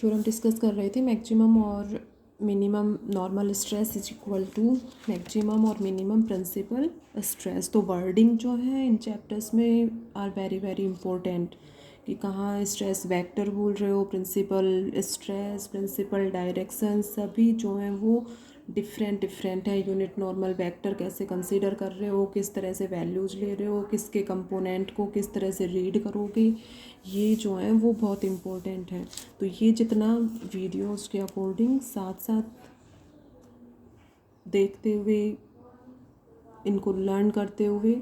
Theorem discuss कर रहे थे। मैक्सिमम और minimum normal stress is equal to maximum और मिनिमम प्रिंसिपल स्ट्रेस। तो वर्डिंग जो है इन चैप्टर्स में आर वेरी वेरी इंपॉर्टेंट कि कहाँ स्ट्रेस वेक्टर बोल रहे हो, प्रिंसिपल स्ट्रेस, प्रिंसिपल डायरेक्शन, सभी जो हैं वो डिफरेंट है। यूनिट नॉर्मल वेक्टर कैसे कंसीडर कर रहे हो, किस तरह से वैल्यूज ले रहे हो, किसके कंपोनेंट को किस तरह से रीड करोगे, ये जो है वो बहुत इम्पोर्टेंट है। तो ये जितना वीडियोस के अकॉर्डिंग साथ साथ देखते हुए, इनको लर्न करते हुए,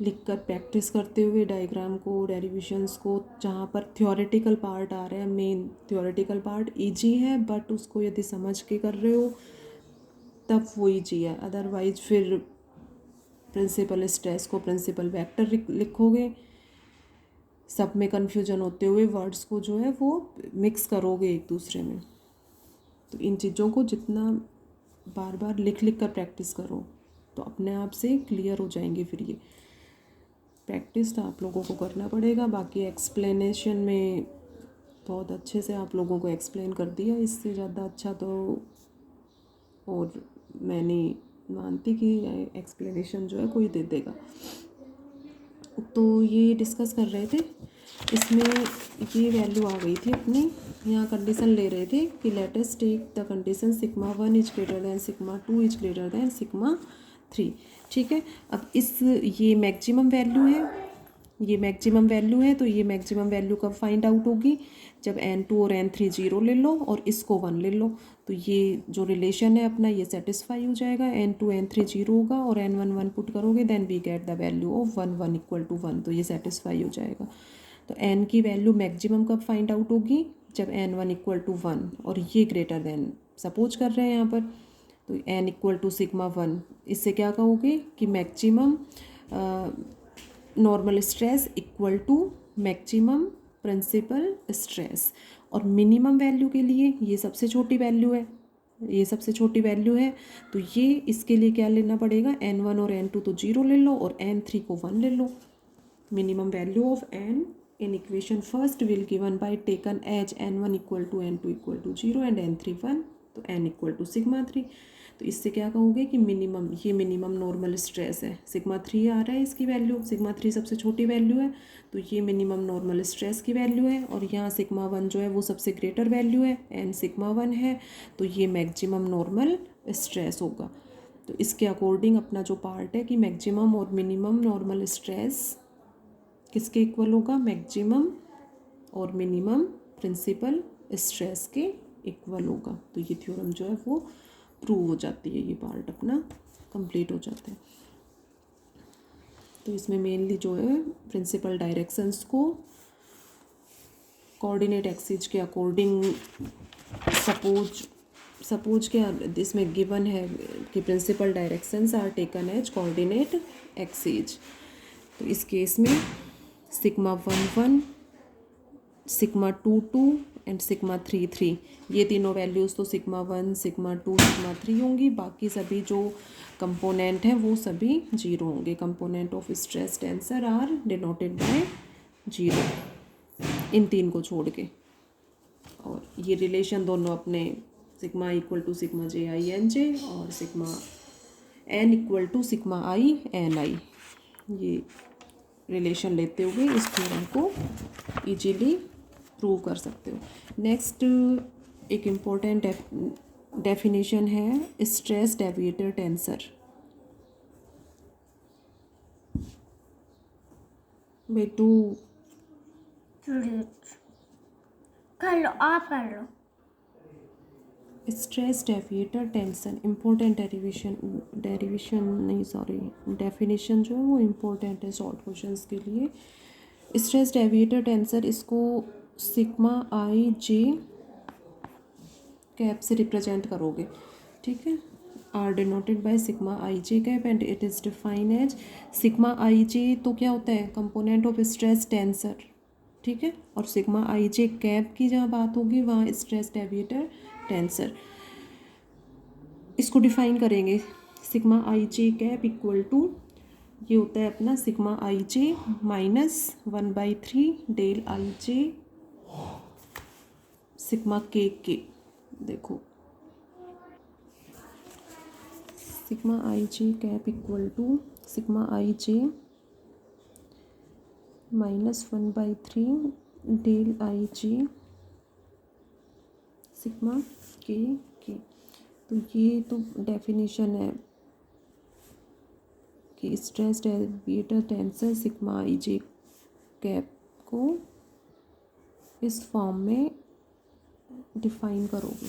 लिख कर प्रैक्टिस करते हुए डायग्राम को, डेरिवेशंस को, जहाँ पर थ्योरेटिकल पार्ट आ रहा है, मेन थ्योरेटिकल पार्ट इजी है बट उसको यदि समझ के कर रहे हो तब वो ईजी है। अदरवाइज फिर प्रिंसिपल स्ट्रेस को प्रिंसिपल वेक्टर लिखोगे, सब में कन्फ्यूजन होते हुए वर्ड्स को जो है वो मिक्स करोगे एक दूसरे में। तो इन चीज़ों को जितना बार बार लिख लिख कर प्रैक्टिस करो तो अपने आप से क्लियर हो जाएंगे। फिर ये प्रैक्टिस तो आप लोगों को करना पड़ेगा। बाकी एक्सप्लेनेशन में बहुत अच्छे से आप लोगों को एक्सप्लेन कर दिया, इससे ज़्यादा अच्छा तो और मैं नहीं मानती कि एक्सप्लेनेशन जो है कोई दे देगा। तो ये डिस्कस कर रहे थे, इसमें ये वैल्यू आ गई थी अपनी, यहाँ कंडीशन ले रहे थे कि let us take the condition sigma 1 is greater than sigma 2 is greater than sigma 3। ठीक है, अब ये मैक्सिमम वैल्यू है, ये मैक्सिमम वैल्यू है, तो ये मैक्सिमम वैल्यू कब फाइंड आउट होगी, जब n2 और n3 0 ले लो और इसको 1 ले लो। तो ये जो रिलेशन है अपना ये सेटिस्फाई हो जाएगा, n2 n3 0 होगा और n1 1 पुट करोगे, then we get the value of 1 1 equal to 1। तो ये सेटिस्फाई हो जाएगा। तो n की वैल्यू मैक्सिमम कब फाइंड आउट होगी, जब n1 इक्वल टू 1 और ये ग्रेटर देन सपोज कर रहे हैं यहाँ पर, तो n इक्वल टू सिग्मा 1। इससे क्या कहोगे कि maximum normal stress equal to maximum principal stress. और मिनिमम वैल्यू के लिए ये सबसे छोटी वैल्यू है, ये सबसे छोटी वैल्यू है, तो ये इसके लिए क्या लेना पड़ेगा, n1 और n2 तो 0 ले लो और n3 को 1 ले लो। Minimum value of n in equation first will given by taken as n1 equal to n2 equal to 0 and n3 1, तो n इक्वल टू सिग्मा 3। तो इससे क्या कहोगे कि मिनिमम, ये मिनिमम नॉर्मल स्ट्रेस है, सिग्मा 3 आ रहा है इसकी वैल्यू, सिग्मा 3 सबसे छोटी वैल्यू है, तो ये मिनिमम नॉर्मल स्ट्रेस की वैल्यू है। और यहाँ सिग्मा 1 जो है वो सबसे ग्रेटर वैल्यू है, n सिग्मा 1 है, तो ये मैक्सिमम नॉर्मल स्ट्रेस होगा। तो इसके अकॉर्डिंग अपना जो पार्ट है कि मैक्सिमम और मिनिमम नॉर्मल स्ट्रेस किसके इक्वल होगा, मैक्सिमम और मिनिमम प्रिंसिपल स्ट्रेस के इक्वल होगा। तो ये थ्योरम जो है वो प्रूव हो जाती है, ये पार्ट अपना कंप्लीट हो जाता है। तो इसमें मेनली जो है प्रिंसिपल डायरेक्शंस को कोऑर्डिनेट एक्सिस के अकॉर्डिंग सपोज के इसमें गिवन है कि principal directions are taken as coordinate axis. तो इस केस में सिग्मा 1 1, सिग्मा 2 2 एंड सिग्मा 3 3, ये तीनों वैल्यूज़ तो सिग्मा 1 सिग्मा 2 सिग्मा 3 होंगी। बाकी सभी जो कंपोनेंट हैं वो सभी 0 होंगे। Component of stress tensor are denoted by 0, इन तीन को छोड़ के। और ये रिलेशन दोनों अपने sigma equal to sigma J I N J और sigma N equal to sigma I N I, ये रिलेशन लेते हुए इस थ्योरम को इजीली प्रूव कर सकते हो। नेक्स्ट एक इम्पोर्टेंट डेफिनेशन है स्ट्रेस डेविएटर टेंसर। बेटू कर लो, आप कर लो। Stress deviator tension important derivation नहीं सॉरी डेफिनेशन जो है वो इम्पोर्टेंट है शॉर्ट क्वेश्चंस के लिए। स्ट्रेस डेविएटर टेंसर, इसको सिग्मा आई जे कैप से रिप्रेजेंट करोगे, ठीक है, are denoted by sigma I J cap and it is define as sigma I J. तो क्या होता है, कंपोनेंट ऑफ स्ट्रेस टेंसर, ठीक है, और सिग्मा आई जे कैप की जहाँ बात होगी वहाँ स्ट्रेस डेविएटर टेंसर। इसको डिफाइन करेंगे, sigma I J cap equal to ये होता है अपना sigma I j minus 1/3 del i j sigma के देखो sigma I J cap equal to sigma I j -1/3 del i j sigma के। तो ये तो डेफिनेशन है कि स्ट्रेस डेविएटर टेंसर सिग्मा आई जे कैप को इस फॉर्म में डिफाइन करोगे।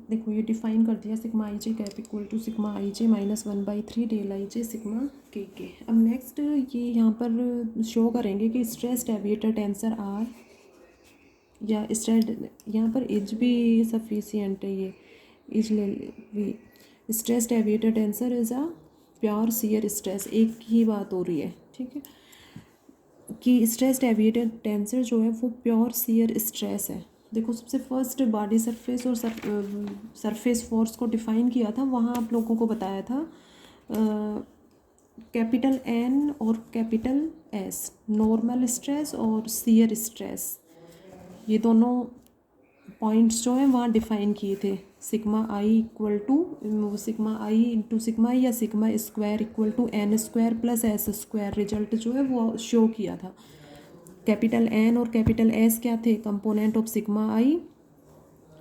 देखो ये डिफाइन कर दिया, sigma I J cap equal to sigma I j -1/3 del i j sigma के। अब नेक्स्ट ये यहाँ पर शो करेंगे कि स्ट्रेस डेविएटर टेंसर आर या स्ट्रेस, यहाँ पर एज भी सफिशियंट है, ये एज ले भी। Stress deviator tensor is a pure shear stress, एक ही बात हो रही है, ठीक है, कि स्ट्रेस डेविएटर टेंसर जो है वो प्योर शियर स्ट्रेस है। देखो सबसे फर्स्ट बॉडी सरफेस और सरफेस फोर्स को डिफाइन किया था, वहाँ आप लोगों को बताया था कैपिटल एन और कैपिटल एस, नॉर्मल स्ट्रेस और शियर स्ट्रेस, ये दोनों पॉइंट्स जो हैं वहाँ डिफाइन किए थे। Sigma I equal to sigma I into sigma या sigma square equal to N square plus S square, result जो है वो शो किया था। कैपिटल एन और कैपिटल एस क्या थे, component of sigma i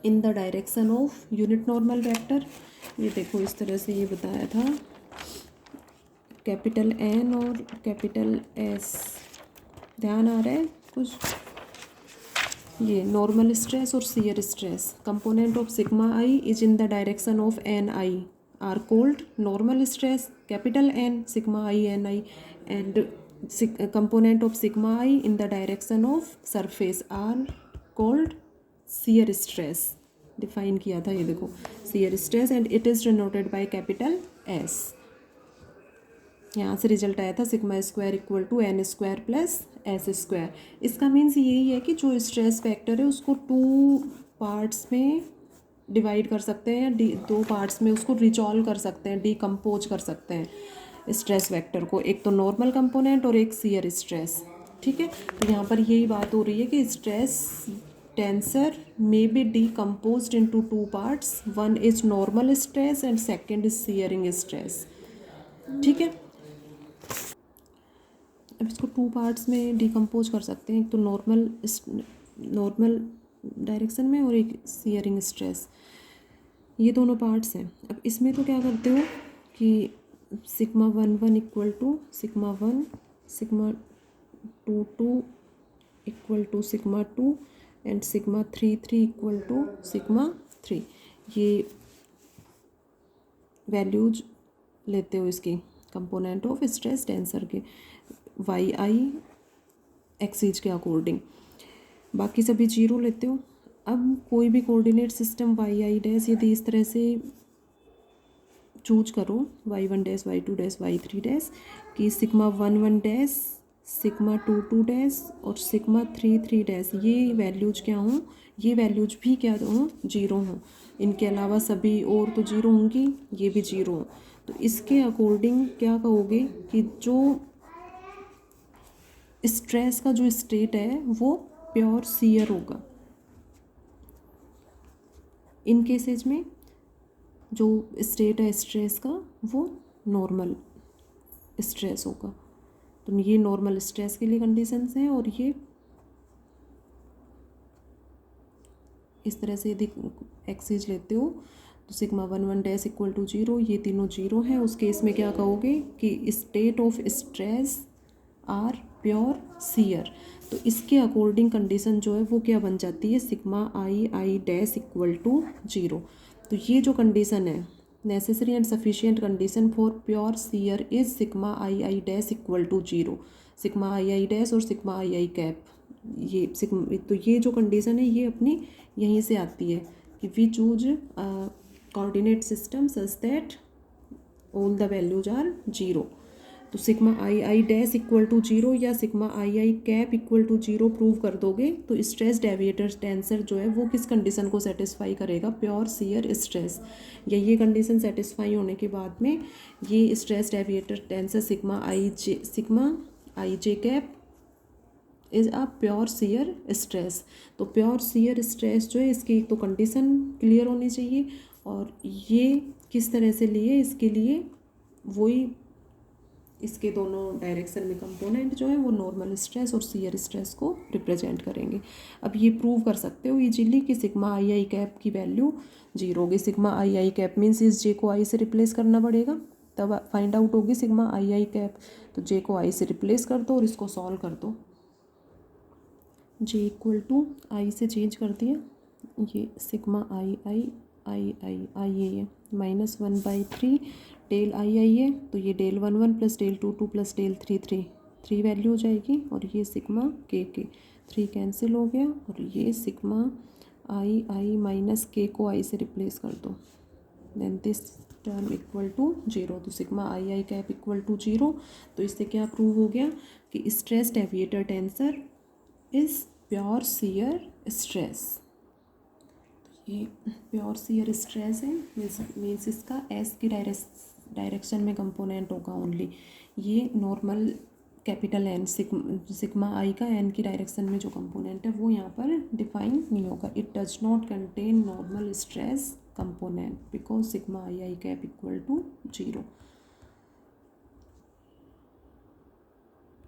in the direction of unit normal vector. ये देखो इस तरह से ये बताया था, कैपिटल एन और कैपिटल एस, ध्यान आ रहा है कुछ, ये नॉर्मल स्ट्रेस और shear stress, component of sigma i is in the direction of n i are called normal stress, capital N sigma I N i, and component of sigma I in the direction of surface are called shear stress, define किया था ये देखो shear stress and it is denoted by capital S। यहाँ से result आया था sigma square equal to N square plus S square. इसका means यही है कि जो स्ट्रेस फैक्टर है उसको 2 पार्ट्स में डिवाइड कर सकते हैं, 2 पार्ट्स में उसको रिजॉल्व कर सकते हैं, डिकम्पोज कर सकते हैं स्ट्रेस वेक्टर को, एक तो नॉर्मल कंपोनेंट और एक शियर स्ट्रेस, ठीक है। तो यहाँ पर यही बात हो रही है कि stress tensor may be decomposed into 2 parts, one is normal stress and second is shearing stress, ठीक है। अब इसको 2 पार्ट्स में डिकम्पोज कर सकते हैं, एक तो नॉर्मल डायरेक्शन में और एक शियरिंग स्ट्रेस, ये दोनों पार्ट्स हैं। अब इसमें तो क्या करते हो कि sigma 1 equal to sigma 1, sigma 2 equal to sigma 2 and sigma 3 equal to sigma 3, ये वैल्यूज लेते हो इसकी कंपोनेंट ऑफ स्ट्रेस टेंसर के वाई आई एक्सिस के अकॉर्डिंग, बाकी सभी 0 लेते हो। अब कोई भी coordinate system y i dash यदि इस तरह से चूज करो y1 dash y2 dash y3 dash कि सिग्मा 1 डैश सिग्मा 2 डैश और सिग्मा 3 डैश, ये वैल्यूज क्या हों, ये वैल्यूज भी क्या हों, 0 हों, इनके अलावा सभी और तो 0 होंगी, ये भी 0 हों। तो इसके अकॉर्डिंग क्या कहोगे कि जो स्ट्रेस का जो स्टेट है वो प्योर शियर होगा। इन केसेज में जो स्टेट है स्ट्रेस का वो नॉर्मल स्ट्रेस होगा। तो ये नॉर्मल स्ट्रेस के लिए कंडीशंस हैं, और ये इस तरह से यदि एक्सिस लेते हो तो सिग्मा 1 डैश इक्वल टू 0, ये तीनों 0 हैं, उस केस में क्या कहोगे कि state of stress are pure shear. तो इसके अकॉर्डिंग कंडीशन जो है वो क्या बन जाती है, sigma i dash equal to 0। तो ये जो कंडीशन है necessary and sufficient condition for pure shear is sigma i dash equal to 0, sigma i dash और सिग्मा आई कैप, ये तो ये जो कंडीशन है ये अपनी यहीं से आती है कि we choose coordinate system such that all the values are 0। तो sigma i dash equal to 0 या sigma i cap equal to 0 prove कर दोगे तो स्ट्रेस डेविएटर टेंसर जो है वो किस कंडीशन को सेटिस्फाई करेगा, प्योर शियर स्ट्रेस। या ये कंडीशन सेटिस्फाई होने के बाद में ये stress deviator tensor sigma I J cap is a pure shear stress. तो प्योर शियर स्ट्रेस जो है इसकी एक तो कंडीशन क्लियर होनी चाहिए, और ये किस तरह से लिए इसके लिए वही इसके दोनों डायरेक्शन में कंपोनेंट जो है वो नॉर्मल स्ट्रेस और शियर स्ट्रेस को रिप्रेजेंट करेंगे। अब ये प्रूव कर सकते हो इजीली कि सिग्मा आई आई कैप की वैल्यू 0 होगी। सिग्मा आई आई कैप मीन्स इस जे को आई से रिप्लेस करना पड़ेगा, तब फाइंड आउट होगी सिग्मा आई आई कैप। तो जे को आई से रिप्लेस कर दो और इसको सॉल्व कर दो। जे इक्वल टू आई से चेंज कर दिया, ये सिग्मा आई आई आई आई आई है -1/3 डेल आई आई है, तो ये del 1 plus del 2 plus del 3 value हो जाएगी, और ये सिग्मा के 3 कैंसिल हो गया, और ये सिग्मा आई आई माइनस के को आई से रिप्लेस कर दो, then this term equal to 0। तो sigma I I cap equal to 0। तो इससे क्या प्रूव हो गया कि stress deviator tensor is pure shear stress. ये प्योर शियर स्ट्रेस है, मीन्स इसका एस की डायरेक्शन में कंपोनेंट होगा ओनली। ये normal capital N sigma I का एन की डायरेक्शन में जो कंपोनेंट है वो यहाँ पर डिफाइन नहीं होगा। It does not contain normal stress component because sigma I I cap equal to 0।